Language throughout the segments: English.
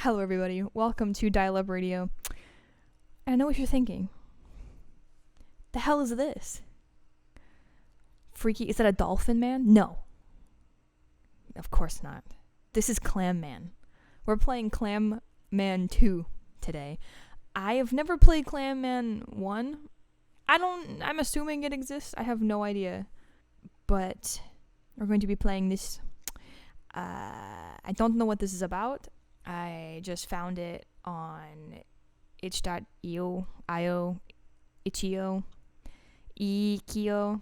Hello, everybody. Welcome to Dial Up Radio. I know what you're thinking. The hell is this? Freaky, is that a dolphin man? No. Of course not. This is Clam Man. We're playing Clam Man 2 today. I have never played Clam Man 1. I'm assuming it exists. I have no idea. But we're going to be playing this. I don't know what this is about. I just found it on itch.io, itch.io, ikio.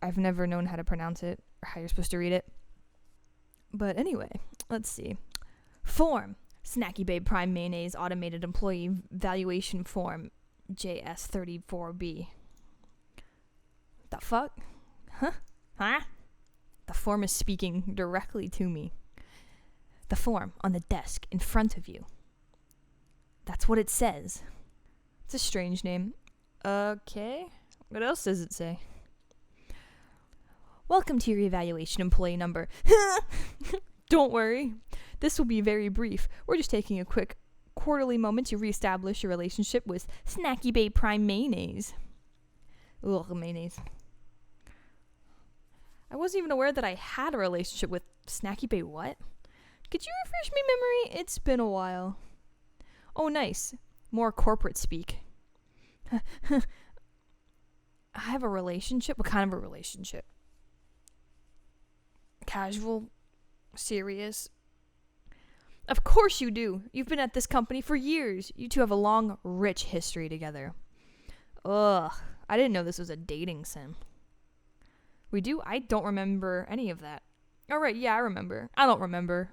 I've never known how to pronounce it or how you're supposed to read it. But anyway, let's see. Form. Snacky Babe Prime Mayonnaise Automated Employee Valuation Form JS34B. The fuck? Huh? The form is speaking directly to me. The form on the desk in front of you. That's what it says. It's a strange name. Okay. What else does it say? Welcome to your evaluation employee number. Don't worry. This will be very brief. We're just taking a quick quarterly moment to reestablish your relationship with Snacky Babe Prime Mayonnaise. Ugh, mayonnaise. I wasn't even aware that I had a relationship with Snacky Babe what? Could you refresh my memory? It's been a while. Oh, nice. More corporate speak. I have a relationship? What kind of a relationship? Casual? Serious? Of course you do. You've been at this company for years. You two have a long, rich history together. Ugh. I didn't know this was a dating sim. We do? I don't remember any of that. All right, yeah, I remember. I don't remember.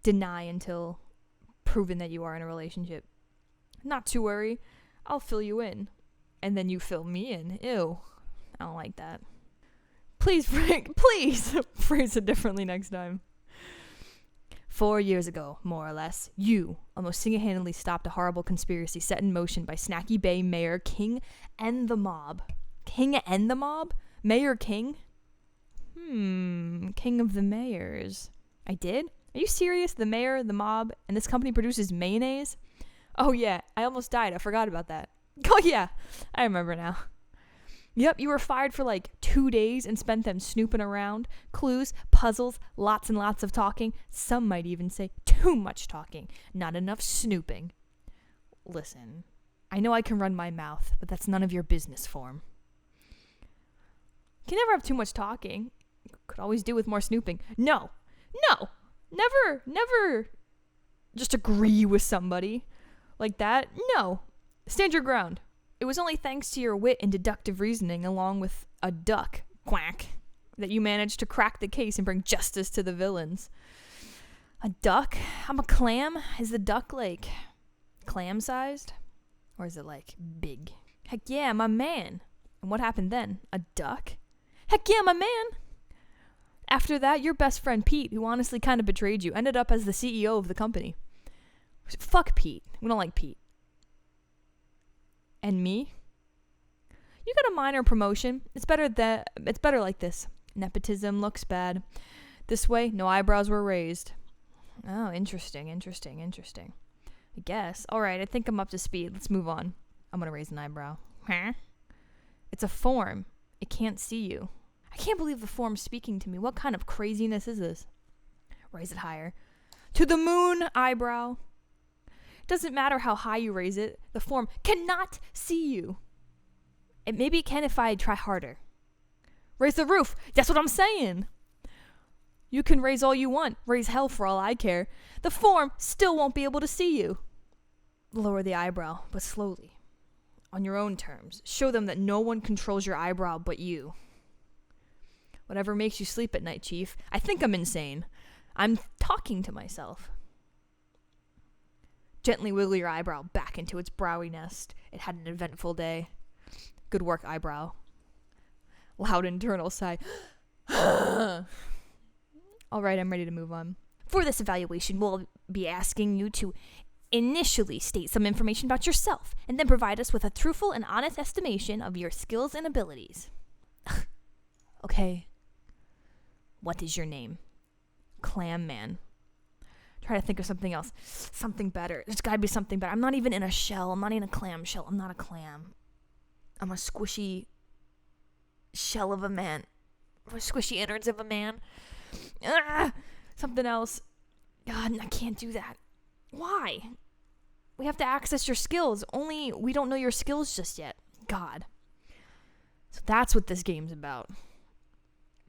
Deny until proven that you are in a relationship. Not to worry. I'll fill you in. And then you fill me in. Ew. I don't like that. Please phrase it differently next time. 4 years ago, more or less, you almost single-handedly stopped a horrible conspiracy set in motion by Snacky Bay Mayor King and the mob. King and the mob? Mayor King? King of the mayors. I did? Are you serious? The mayor, the mob, and this company produces mayonnaise? Oh yeah, I almost died. I forgot about that. Oh yeah, I remember now. Yep, you were fired for like 2 days and spent them snooping around. Clues, puzzles, lots and lots of talking. Some might even say too much talking, not enough snooping. Listen, I know I can run my mouth, but that's none of your business, Form. You can never have too much talking. Could always do with more snooping. No. Never just agree with somebody like that. No. Stand your ground. It was only thanks to your wit and deductive reasoning along with a duck, quack, that you managed to crack the case and bring justice to the villains. A duck? I'm a clam? Is the duck like clam-sized? Or is it like big? Heck yeah, my man. And what happened then? A duck? Heck yeah, my man. After that, your best friend Pete, who honestly kind of betrayed you, ended up as the CEO of the company. Fuck Pete. We don't like Pete. And me? You got a minor promotion. It's better like this. Nepotism looks bad. This way, no eyebrows were raised. Oh, interesting. I guess. Alright, I think I'm up to speed. Let's move on. I'm gonna raise an eyebrow. Huh? It's a form. It can't see you. I can't believe the form's speaking to me. What kind of craziness is this? Raise it higher. To the moon, eyebrow. It doesn't matter how high you raise it. The form cannot see you. And maybe it can if I try harder. Raise the roof. That's what I'm saying. You can raise all you want. Raise hell for all I care. The form still won't be able to see you. Lower the eyebrow, but slowly. On your own terms. Show them that no one controls your eyebrow but you. Whatever makes you sleep at night, Chief. I think I'm insane. I'm talking to myself. Gently wiggle your eyebrow back into its browy nest. It had an eventful day. Good work, eyebrow. Loud internal sigh. All right, I'm ready to move on. For this evaluation, we'll be asking you to initially state some information about yourself and then provide us with a truthful and honest estimation of your skills and abilities. Okay. What is your name? Clam Man. Try to think of something else. Something better. There's gotta be something better. I'm not even in a shell. I'm not in a clam shell. I'm not a clam. I'm a squishy shell of a man. Squishy innards of a man. Something else. God, I can't do that. Why? We have to access your skills. Only we don't know your skills just yet. God. So that's what this game's about.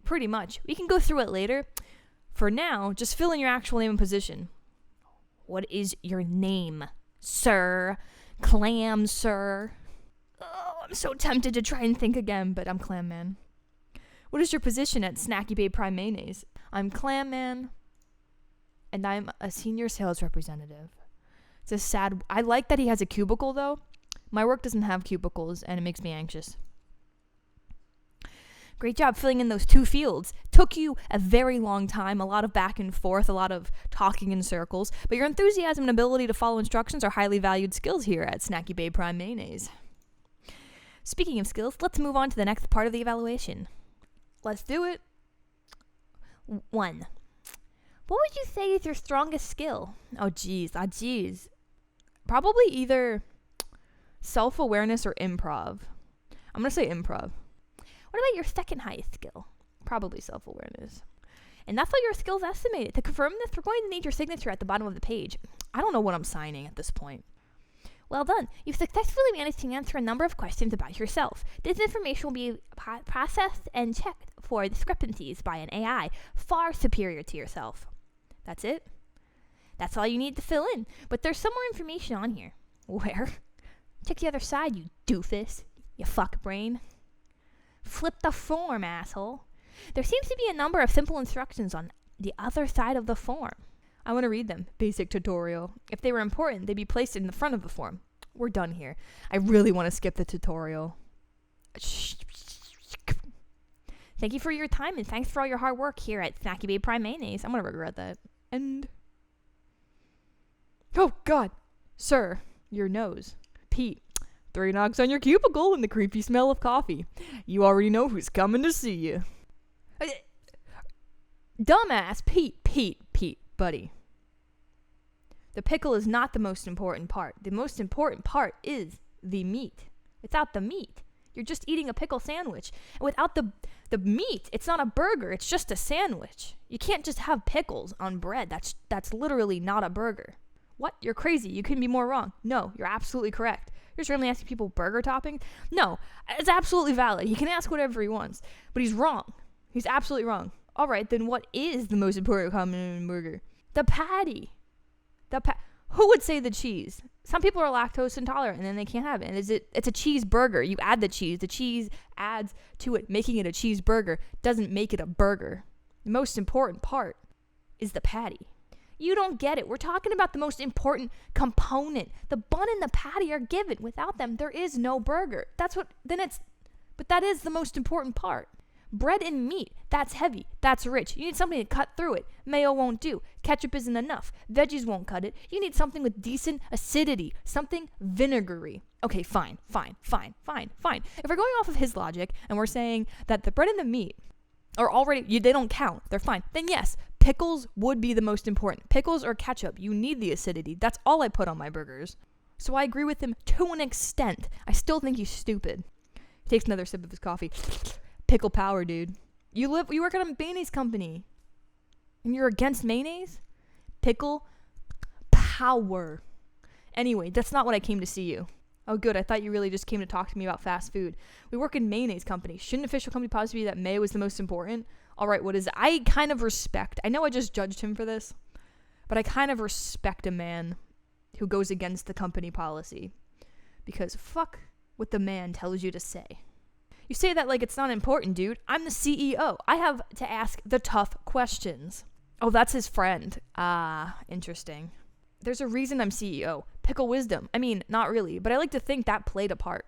Pretty much. We can go through it later. For now, just fill in your actual name and position. What is your name, sir? Clam, sir. Oh, I'm so tempted to try and think again, but I'm Clam Man. What is your position at Snacky Babe Prime Mayonnaise? I'm Clam Man, and I'm a senior sales representative. It's a sad... I like that he has a cubicle, though. My work doesn't have cubicles, and it makes me anxious. Great job filling in those 2 fields. Took you a very long time, a lot of back and forth, a lot of talking in circles, but your enthusiasm and ability to follow instructions are highly valued skills here at Snacky Babe Prime Mayonnaise. Speaking of skills, let's move on to the next part of the evaluation. Let's do it. 1. What would you say is your strongest skill? Oh, geez. Probably either self-awareness or improv. I'm going to say improv. What about your second highest skill? Probably self-awareness. And that's what your skill's estimated. To confirm this, we're going to need your signature at the bottom of the page. I don't know what I'm signing at this point. Well done. You've successfully managed to answer a number of questions about yourself. This information will be processed and checked for discrepancies by an AI far superior to yourself. That's it. That's all you need to fill in. But there's some more information on here. Where? Check the other side, you doofus. You fuck brain. Flip the form, asshole. There seems to be a number of simple instructions on the other side of the form. I want to read them. Basic tutorial. If they were important, they'd be placed in the front of the form. We're done here. I really want to skip the tutorial. Thank you for your time, and thanks for all your hard work here at Snacky Babe Prime Mayonnaise. I'm going to regret that. End. Oh, God. Sir, your nose. Pete. 3 knocks on your cubicle and the creepy smell of coffee. You already know who's coming to see you. Dumbass. Pete, buddy. The pickle is not the most important part. The most important part is the meat. Without the meat, you're just eating a pickle sandwich. And without the meat, it's not a burger. It's just a sandwich. You can't just have pickles on bread. That's literally not a burger. What? You're crazy. You couldn't be more wrong. No, you're absolutely correct. You're certainly asking people burger toppings? No, it's absolutely valid. He can ask whatever he wants, but he's wrong. He's absolutely wrong. All right, then what is the most important component in a burger? The patty. Who would say the cheese? Some people are lactose intolerant and then they can't have it. And it's a cheeseburger. You add the cheese. The cheese adds to it, making it a cheeseburger. Doesn't make it a burger. The most important part is the patty. You don't get it. We're talking about the most important component. The bun and the patty are given. Without them, there is no burger. But that is the most important part. Bread and meat, that's heavy, that's rich. You need something to cut through it. Mayo won't do. Ketchup isn't enough. Veggies won't cut it. You need something with decent acidity, something vinegary. Okay, fine. If we're going off of his logic and we're saying that the bread and the meat are already, they don't count, they're fine, then yes, pickles would be the most important. Pickles or ketchup, you need the acidity. That's all I put on my burgers. So I agree with him to an extent. I still think he's stupid. He takes another sip of his coffee. Pickle power, dude. You work at a mayonnaise company. And you're against mayonnaise? Pickle power. Anyway, that's not what I came to see you. Oh, good. I thought you really just came to talk to me about fast food. We work in mayonnaise company. Shouldn't official company policy be that mayo is the most important? All right, what is it? I kind of respect. I know I just judged him for this, but I kind of respect a man who goes against the company policy. Because fuck what the man tells you to say. You say that like it's not important, dude. I'm the CEO. I have to ask the tough questions. Oh, that's his friend. Ah, interesting. There's a reason I'm CEO. Pickle wisdom. I mean, not really, but I like to think that played a part.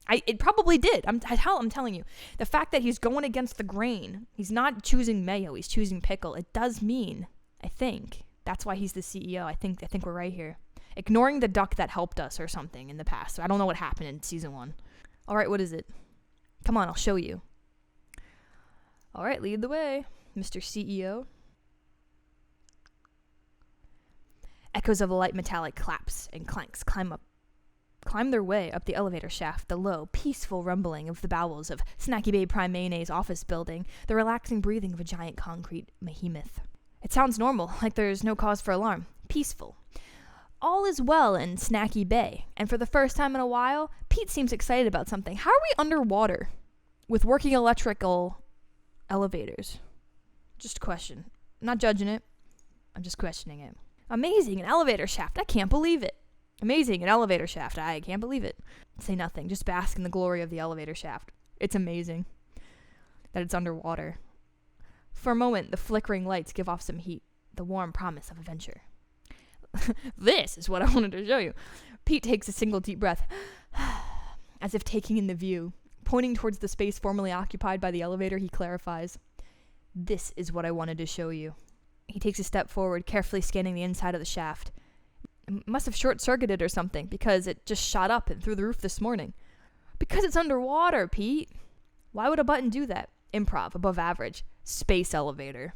It probably did. I'm telling you. The fact that he's going against the grain, he's not choosing mayo, he's choosing pickle. It does mean, I think, that's why he's the CEO. I think we're right here. Ignoring the duck that helped us or something in the past. I don't know what happened in season 1. All right, what is it? Come on, I'll show you. All right, lead the way, Mr. CEO. Echoes of a light metallic claps and clanks climb their way up the elevator shaft, the low, peaceful rumbling of the bowels of Snacky Babe Prime Mayonnaise's office building, the relaxing breathing of a giant concrete behemoth. It sounds normal, like there's no cause for alarm. Peaceful. All is well in Snacky Bay, and for the first time in a while, Pete seems excited about something. How are we underwater with working electrical elevators? Just a question. I'm not judging it. I'm just questioning it. Amazing, an elevator shaft. I can't believe it. Amazing, an elevator shaft. I can't believe it. Say nothing. Just bask in the glory of the elevator shaft. It's amazing that it's underwater. For a moment, the flickering lights give off some heat, the warm promise of adventure. This is what I wanted to show you. Pete takes a single deep breath, as if taking in the view. Pointing towards the space formerly occupied by the elevator, he clarifies, "This is what I wanted to show you." He takes a step forward, carefully scanning the inside of the shaft. It must have short-circuited or something, because it just shot up and through the roof this morning. Because it's underwater, Pete. Why would a button do that? Improv, above average. Space elevator.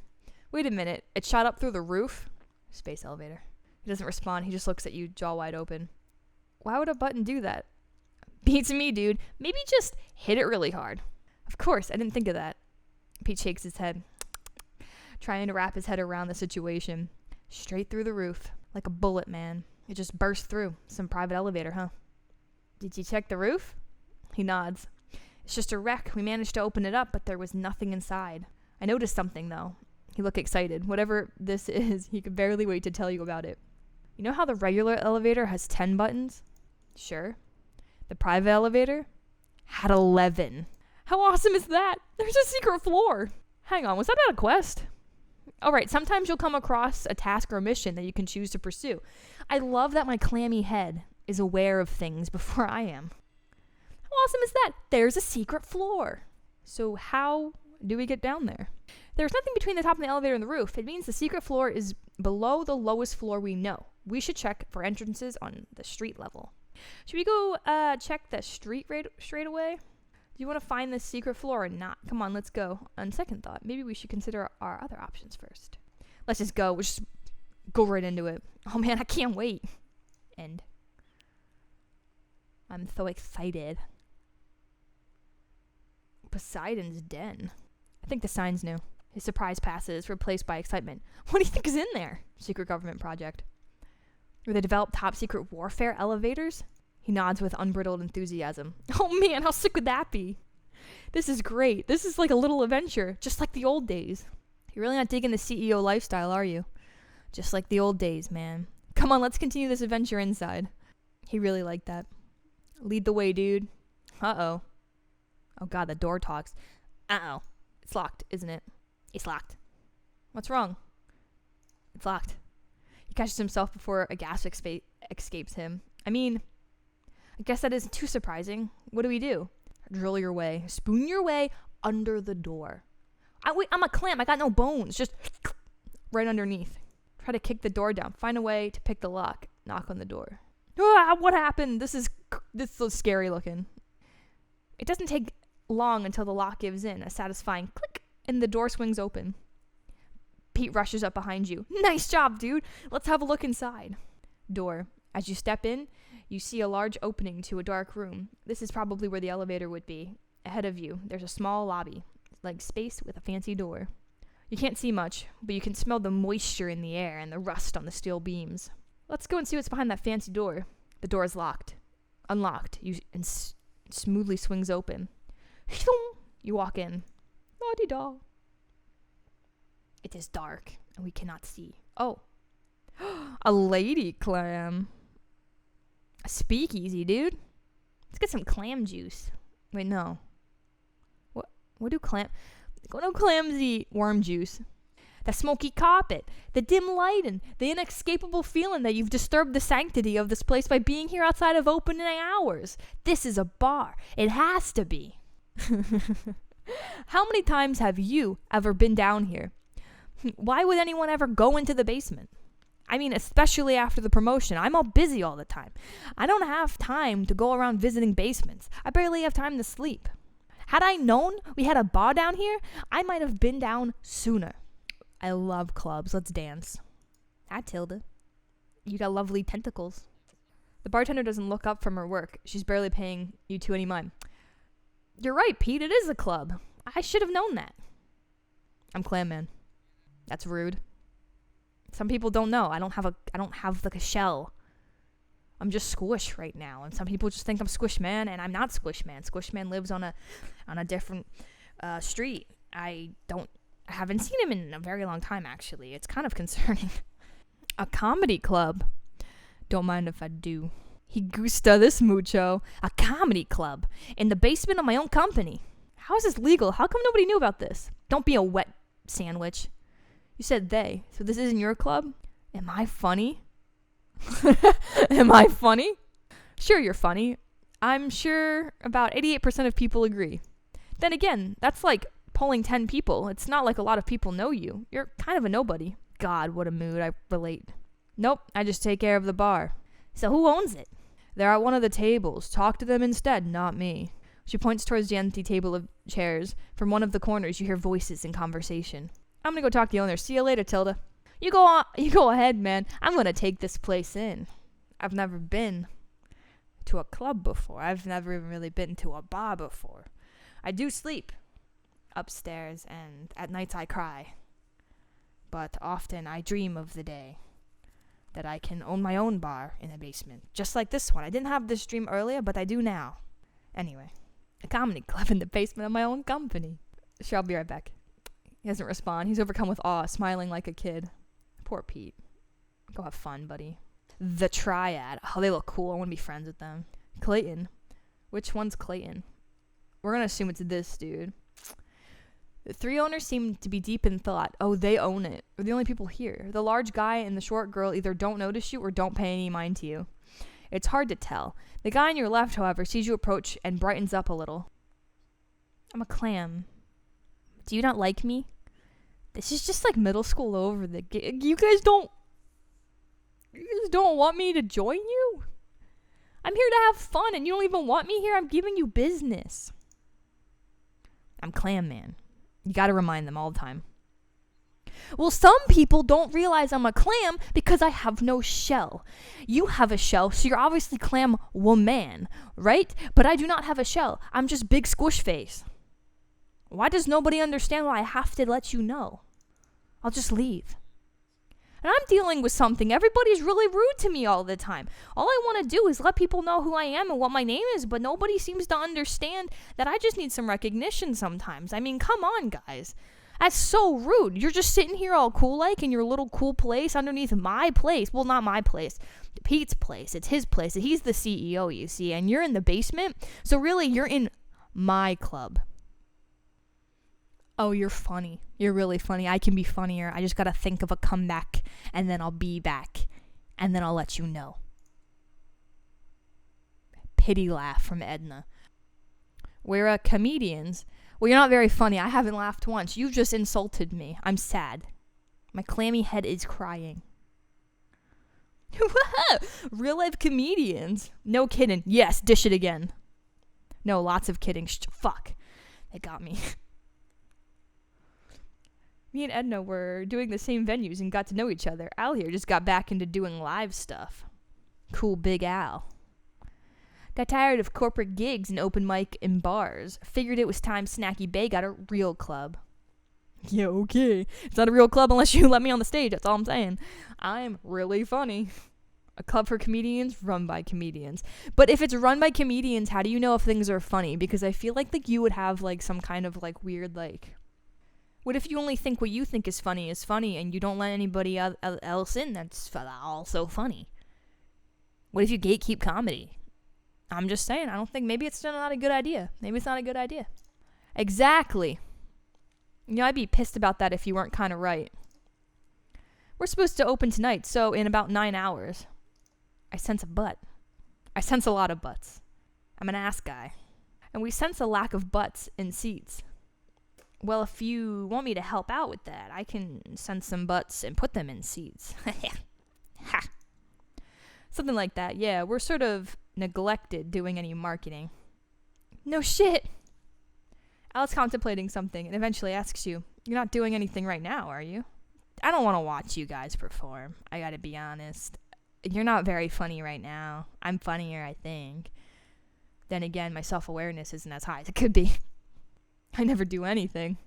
Wait a minute, it shot up through the roof? Space elevator. He doesn't respond, he just looks at you, jaw wide open. Why would a button do that? Beats me, dude. Maybe just hit it really hard. Of course, I didn't think of that. Pete shakes his head, trying to wrap his head around the situation. Straight through the roof. Like a bullet, man. It just burst through. Some private elevator, huh? Did you check the roof? He nods. It's just a wreck. We managed to open it up, but there was nothing inside. I noticed something, though. He looked excited. Whatever this is, he could barely wait to tell you about it. You know how the regular elevator has 10 buttons? Sure. The private elevator had 11. How awesome is that? There's a secret floor. Hang on, was that not a quest? All right, sometimes you'll come across a task or a mission that you can choose to pursue. I love that my clammy head is aware of things before I am. How awesome is that? There's a secret floor. So how do we get down there? There's nothing between the top of the elevator and the roof. It means the secret floor is below the lowest floor we know. We should check for entrances on the street level. Should we go check the street straight away? Do you want to find this secret floor or not? Come on, let's go. On second thought, maybe we should consider our other options first. Let's just go. We'll just go right into it. Oh man, I can't wait. End. I'm so excited. Poseidon's Den. I think the sign's new. His surprise passes, replaced by excitement. What do you think is in there? Secret government project. Where they develop top secret warfare elevators? He nods with unbridled enthusiasm. Oh man, how sick would that be? This is great. This is like a little adventure, just like the old days. You're really not digging the CEO lifestyle, are you? Just like the old days, man. Come on, let's continue this adventure inside. He really liked that. Lead the way, dude. Uh-oh. Oh god, the door talks. Uh-oh. It's locked, isn't it? It's locked. What's wrong? It's locked. He catches himself before a gas escapes him. I mean, I guess that isn't too surprising. What do? Drill your way. Spoon your way under the door. I'm a clam. I got no bones. Just right underneath. Try to kick the door down. Find a way to pick the lock. Knock on the door. Ah, what happened? This is scary looking. It doesn't take long until the lock gives in. A satisfying click, and the door swings open. Pete rushes up behind you. Nice job, dude. Let's have a look inside. Door. As you step in, you see a large opening to a dark room. This is probably where the elevator would be. Ahead of you, there's a small lobby, like space with a fancy door. You can't see much, but you can smell the moisture in the air and the rust on the steel beams. Let's go and see what's behind that fancy door. The door is locked. Unlocked. And smoothly swings open. You walk in. La-di-da. It is dark, and we cannot see. Oh. A lady clam. A speakeasy, dude. Let's get some clam juice. Wait, no. What do clam... What do clams eat? Worm juice. The smoky carpet, the dim lighting, the inescapable feeling that you've disturbed the sanctity of this place by being here outside of opening hours. This is a bar. It has to be. How many times have you ever been down here? Why would anyone ever go into the basement? I mean, especially after the promotion. I'm all busy all the time. I don't have time to go around visiting basements. I barely have time to sleep. Had I known we had a bar down here, I might have been down sooner. I love clubs. Let's dance. Hi, Tilda. You got lovely tentacles. The bartender doesn't look up from her work. She's barely paying you two any mind. You're right, Pete. It is a club. I should have known that. I'm Clam Man. That's rude. Some people don't know. I don't have like a shell. I'm just Squish right now, and some people just think I'm Squish Man, and I'm not Squish Man. Squish Man lives on a different street. I haven't seen him in a very long time, actually. It's kind of concerning. A comedy club. Don't mind if I do. He gusta this mucho. A comedy club in the basement of my own company. How is this legal? How come nobody knew about this? Don't be a wet sandwich. You said they, so this isn't your club? Am I funny? Am I funny? Sure, you're funny. I'm sure about 88% of people agree. Then again, that's like polling 10 people. It's not like a lot of people know you. You're kind of a nobody. God, what a mood. I relate. Nope, I just take care of the bar. So who owns it? They're at one of the tables. Talk to them instead, not me. She points towards the empty table of chairs. From one of the corners, you hear voices in conversation. I'm gonna go talk to the owner. See you later, Tilda. You go ahead, man. I'm gonna take this place in. I've never been to a club before. I've never even really been to a bar before. I do sleep upstairs, and at nights I cry. But often I dream of the day that I can own my own bar in the basement. Just like this one. I didn't have this dream earlier, but I do now. Anyway, a comedy club in the basement of my own company. Sure, I'll be right back. He doesn't respond. He's overcome with awe, smiling like a kid. Poor Pete. Go have fun, buddy. The Triad. Oh, they look cool. I want to be friends with them. Clayton. Which one's Clayton? We're going to assume it's this dude. The three owners seem to be deep in thought. Oh, they own it. They're the only people here. The large guy and the short girl either don't notice you or don't pay any mind to you. It's hard to tell. The guy on your left, however, sees you approach and brightens up a little. I'm a clam. Do you not like me? This is just like middle school over. You guys don't want me to join you? I'm here to have fun, and you don't even want me here? I'm giving you business. I'm Clam Man. You gotta remind them all the time. Well, some people don't realize I'm a clam because I have no shell. You have a shell, so you're obviously Clam Woman, right? But I do not have a shell. I'm just big squish face. Why does nobody understand why I have to let you know? I'll just leave. And I'm dealing with something. Everybody's really rude to me all the time. All I want to do is let people know who I am and what my name is, but nobody seems to understand that I just need some recognition sometimes. I mean, come on, guys. That's so rude. You're just sitting here all cool-like in your little cool place underneath my place. Well, not my place. Pete's place. It's his place. He's the CEO, you see, and you're in the basement. So really, you're in my club. Oh, you're funny. You're really funny. I can be funnier. I just gotta think of a comeback, and then I'll be back, and then I'll let you know. Pity laugh from Edna. We're comedians. Well, you're not very funny. I haven't laughed once. You just insulted me. I'm sad. My clammy head is crying. Real life comedians. No kidding. Yes, dish it again. No, lots of kidding. Fuck. They got me. Me and Edna were doing the same venues and got to know each other. Al here just got back into doing live stuff. Cool Big Al. Got tired of corporate gigs and open mic in bars. Figured it was time Snacky Bay got a real club. Yeah, okay. It's not a real club unless you let me on the stage. That's all I'm saying. I'm really funny. A club for comedians run by comedians. But if it's run by comedians, how do you know if things are funny? Because I feel like you would have like some kind of like weird like... What if you only think what you think is funny and you don't let anybody else in that's also funny? What if you gatekeep comedy? I'm just saying, I don't think, maybe it's not a good idea. Maybe it's not a good idea. Exactly. You know, I'd be pissed about that if you weren't kind of right. We're supposed to open tonight, so in about 9 hours. I sense a butt. I sense a lot of butts. I'm an ass guy. And we sense a lack of butts in seats. Well, if you want me to help out with that, I can send some butts and put them in seats. Ha. Something like that, yeah. We're sort of neglected doing any marketing. No shit. Al's contemplating something and eventually asks you, you're not doing anything right now, are you? I don't want to watch you guys perform. I gotta be honest. You're not very funny right now. I'm funnier, I think. Then again, my self-awareness isn't as high as it could be. I never do anything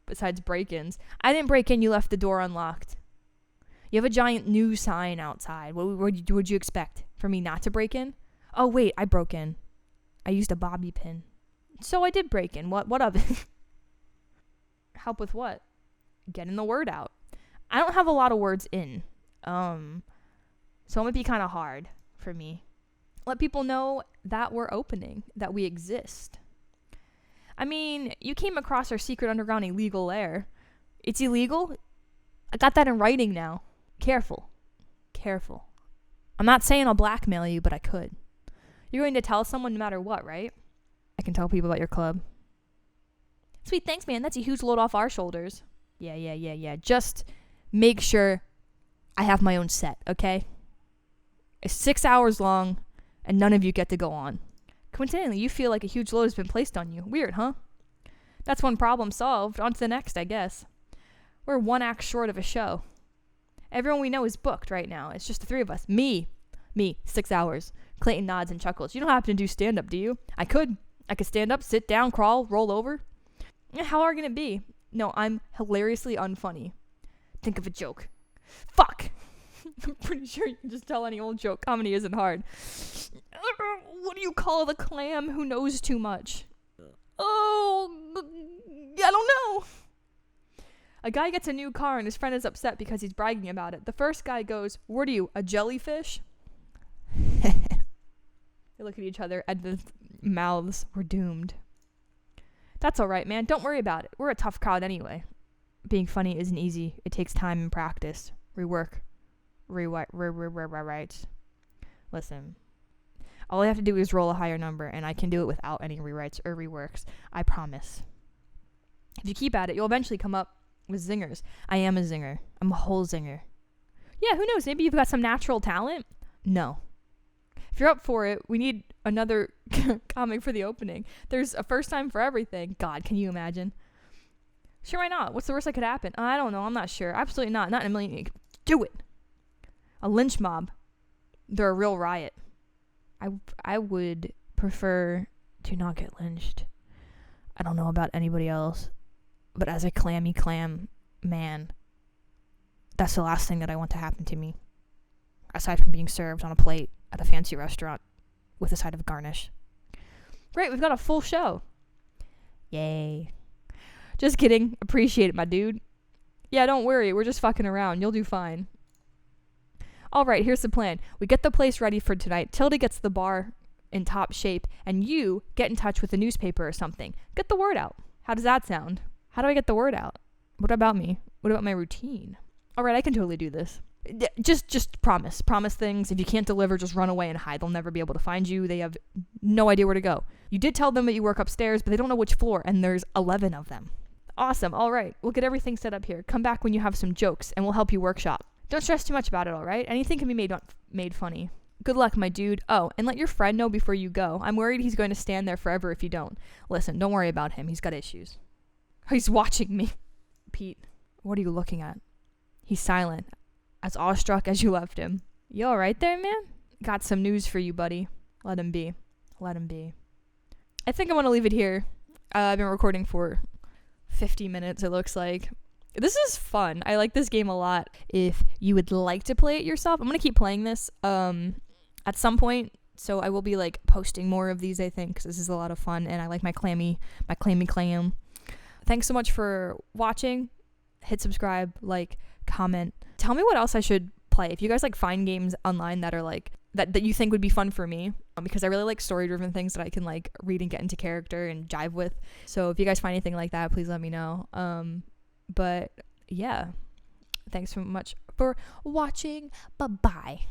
besides break-ins. I didn't break in, you left the door unlocked. You have a giant new sign outside. What would you expect? For me not to break in? Oh, wait, I broke in. I used a bobby pin. So I did break in. What of it? Help with what? Getting the word out. I don't have a lot of words in. So it might be kind of hard for me. Let people know that we're opening, that we exist. I mean, you came across our secret underground illegal lair. It's illegal? I got that in writing now. Careful. I'm not saying I'll blackmail you, but I could. You're going to tell someone no matter what, right? I can tell people about your club. Sweet, thanks, man. That's a huge load off our shoulders. Yeah. Just make sure I have my own set, okay? It's 6 hours long, and none of you get to go on. Coincidentally, you feel like a huge load has been placed on you. Weird, huh? That's one problem solved. On to the next, I guess. We're 1 act short of a show. Everyone we know is booked right now. It's just the 3 of us. Me, 6 hours. Clayton nods and chuckles. You don't happen to do stand-up, do you? I could stand up, sit down, crawl, roll over. How hard can it be? No, I'm hilariously unfunny. Think of a joke. Fuck! I'm pretty sure you can just tell any old joke. Comedy isn't hard. What do you call the clam who knows too much? Oh, I don't know. A guy gets a new car and his friend is upset because he's bragging about it. The first guy goes, "What are you, a jellyfish?" They look at each other and the mouths were doomed. That's all right, man. Don't worry about it. We're a tough crowd anyway. Being funny isn't easy. It takes time and practice. Rework. Rewrite. Listen. All I have to do is roll a higher number, and I can do it without any rewrites or reworks. I promise. If you keep at it, you'll eventually come up with zingers. I am a zinger. I'm a whole zinger. Yeah, who knows? Maybe you've got some natural talent? No. If you're up for it, we need another comic for the opening. There's a first time for everything. God, can you imagine? Sure, why not? What's the worst that could happen? I don't know. I'm not sure. Absolutely not. Not in a million. Do it. A lynch mob. They're a real riot. I would prefer to not get lynched. I don't know about anybody else, but as a clammy clam man, that's the last thing that I want to happen to me. Aside from being served on a plate at a fancy restaurant with a side of garnish. Great, we've got a full show. Yay. Just kidding. Appreciate it, my dude. Yeah, don't worry. We're just fucking around. You'll do fine. Alright, here's the plan. We get the place ready for tonight. Tilda gets the bar in top shape, and you get in touch with the newspaper or something. Get the word out. How does that sound? How do I get the word out? What about me? What about my routine? Alright, I can totally do this. Just promise. Promise things. If you can't deliver, just run away and hide. They'll never be able to find you. They have no idea where to go. You did tell them that you work upstairs, but they don't know which floor, and there's 11 of them. Awesome. Alright, we'll get everything set up here. Come back when you have some jokes, and we'll help you workshop. Don't stress too much about it, alright? Anything can be made funny. Good luck, my dude. Oh, and let your friend know before you go. I'm worried he's going to stand there forever if you don't. Listen, don't worry about him. He's got issues. He's watching me. Pete, what are you looking at? He's silent, as awestruck as you left him. You alright there, man? Got some news for you, buddy. Let him be. I think I'm going to leave it here. I've been recording for 50 minutes, it looks like. This is fun. I like this game a lot. If you would like to play it yourself, I'm going to keep playing this at some point. So I will be like posting more of these, I think, because this is a lot of fun. And I like my clammy clam. Thanks so much for watching. Hit subscribe, like, comment. Tell me what else I should play. If you guys like find games online that are like, that you think would be fun for me, because I really like story-driven things that I can like read and get into character and jive with. So if you guys find anything like that, please let me know. But yeah, thanks so much for watching. Bye-bye.